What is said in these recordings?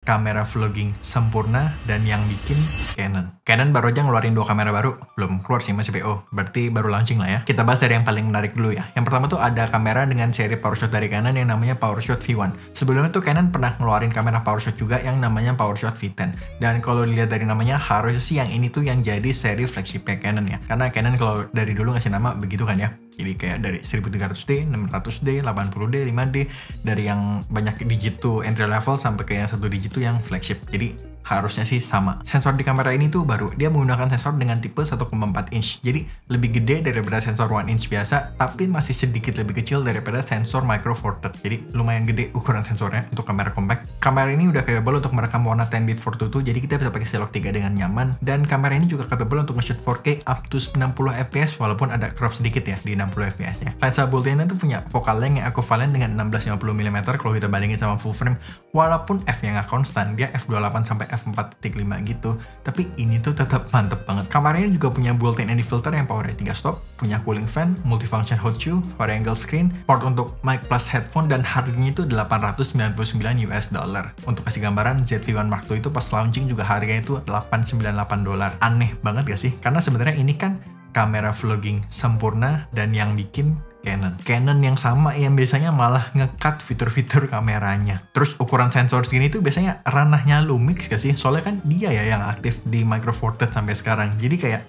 kamera vlogging sempurna dan yang bikin Canon. Canon baru aja ngeluarin 2 kamera baru. Belum keluar sih, masih PO. Berarti baru launching lah ya. Kita bahas dari yang paling menarik dulu ya. Yang pertama tuh ada kamera dengan seri PowerShot dari Canon yang namanya PowerShot V1. Sebelumnya tuh Canon pernah ngeluarin kamera PowerShot juga yang namanya PowerShot V10. Dan kalau dilihat dari namanya, harusnya sih yang ini tuh yang jadi seri flagshipnya Canon ya. Karena Canon kalau dari dulu ngasih nama begitu kan ya. Jadi kayak dari 1300D, 600D, 80D, 5D, dari yang banyak digit tuh entry level sampai ke yang 1 digit tuh yang flagship. Jadi harusnya sih sama. Sensor di kamera ini tuh baru. Dia menggunakan sensor dengan tipe 1,4 inch. Jadi lebih gede daripada sensor 1 inch biasa, tapi masih sedikit lebih kecil daripada sensor micro four third. Jadi lumayan gede ukuran sensornya untuk kamera compact. Kamera ini udah capable untuk merekam warna 10-bit 422, jadi kita bisa pakai Silog 3 dengan nyaman. Dan kamera ini juga capable untuk nge-shoot 4K up to 60 fps walaupun ada crop sedikit ya di 60 fps-nya. Lensa Boltena tuh punya focal length yang equivalent dengan 1650 mm kalau kita bandingin sama full frame. Walaupun f-nya nggak konstan, dia f28 sampai f4.5 gitu, tapi ini tuh tetap mantep banget. Kamera ini juga punya built-in ND filter yang powernya 3 stop, punya cooling fan, multifunction hot shoe, variangle screen, port untuk mic plus headphone, dan harganya itu $899 US. Untuk kasih gambaran, ZV-1 Mark II itu pas launching juga harganya itu $898. Aneh banget gak sih? Karena sebenarnya ini kan kamera vlogging sempurna dan yang bikin Canon yang sama yang biasanya malah nge-cut fitur-fitur kameranya. Terus ukuran sensor segini tuh biasanya ranahnya Lumix gak sih? Soalnya kan dia ya yang aktif di Micro Four Thirds sampai sekarang. Jadi kayak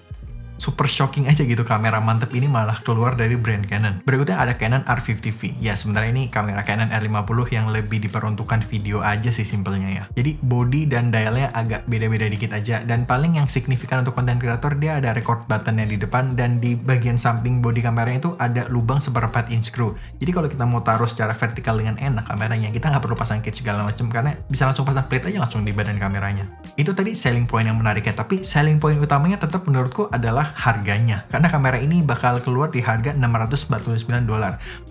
super shocking aja gitu, kamera mantep ini malah keluar dari brand Canon. Berikutnya ada Canon R50V. Ya sebenarnya ini kamera Canon R50 yang lebih diperuntukkan video aja sih simpelnya ya. Jadi body dan dialnya agak beda-beda dikit aja. Dan paling yang signifikan untuk konten kreator, dia ada record buttonnya di depan, dan di bagian samping body kameranya itu ada lubang seperempat inch screw. Jadi kalau kita mau taruh secara vertikal dengan enak kameranya, kita nggak perlu pasang kit segala macam karena bisa langsung pasang plate aja langsung di badan kameranya. Itu tadi selling point yang menarik ya. Tapi selling point utamanya tetap menurutku adalah harganya, karena kamera ini bakal keluar di harga $649.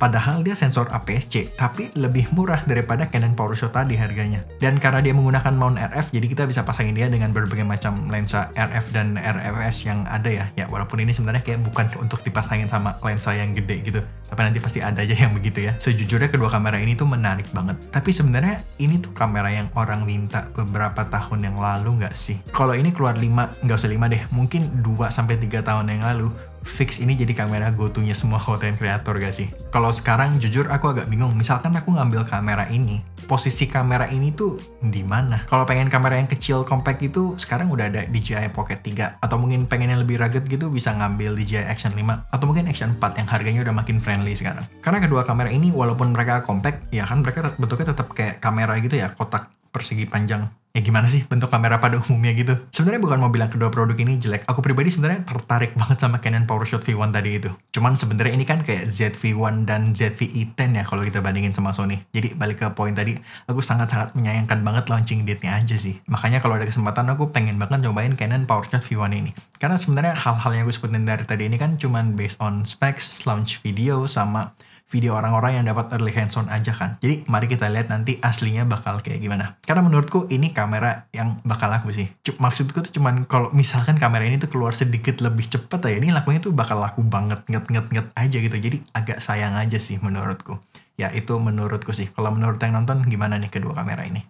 Padahal dia sensor APS-C, tapi lebih murah daripada Canon PowerShot tadi harganya. Dan karena dia menggunakan mount RF, jadi kita bisa pasangin dia dengan berbagai macam lensa RF dan RFS yang ada ya. Ya walaupun ini sebenarnya kayak bukan untuk dipasangin sama lensa yang gede gitu, tapi nanti pasti ada aja yang begitu ya. Sejujurnya kedua kamera ini tuh menarik banget. Tapi sebenarnya ini tuh kamera yang orang minta beberapa tahun yang lalu nggak sih? Kalau ini keluar 5, nggak usah 5 deh, mungkin 2-3 tahun yang lalu, fix ini jadi kamera go-to-nya semua content creator gak sih? Kalau sekarang jujur aku agak bingung. Misalkan aku ngambil kamera ini, posisi kamera ini tuh di mana? Kalau pengen kamera yang kecil compact itu sekarang udah ada DJI Pocket 3, atau mungkin pengen yang lebih rugged gitu bisa ngambil DJI Action 5 atau mungkin Action 4 yang harganya udah makin friendly sekarang. Karena kedua kamera ini walaupun mereka compact, ya kan mereka bentuknya tetap kayak kamera gitu ya, kotak persegi panjang. Ya gimana sih bentuk kamera pada umumnya gitu. Sebenarnya bukan mau bilang kedua produk ini jelek. Aku pribadi sebenarnya tertarik banget sama Canon PowerShot V1 tadi itu. Cuman sebenarnya ini kan kayak ZV-1 dan ZV-E10 ya kalau kita bandingin sama Sony. Jadi balik ke poin tadi, aku sangat-sangat menyayangkan banget launching date-nya aja sih. Makanya kalau ada kesempatan aku pengen banget nyobain Canon PowerShot V1 ini. Karena sebenarnya hal-hal yang aku sebutin dari tadi ini kan cuman based on specs, launch video, sama video orang-orang yang dapat early hands-on aja kan. Jadi mari kita lihat nanti aslinya bakal kayak gimana. Karena menurutku ini kamera yang bakal laku sih. Maksudku tuh cuman kalau misalkan kamera ini tuh keluar sedikit lebih cepat ya, ini lakunya tuh bakal laku banget, nget aja gitu. Jadi agak sayang aja sih menurutku. Ya itu menurutku sih. Kalau menurut yang nonton gimana nih kedua kamera ini?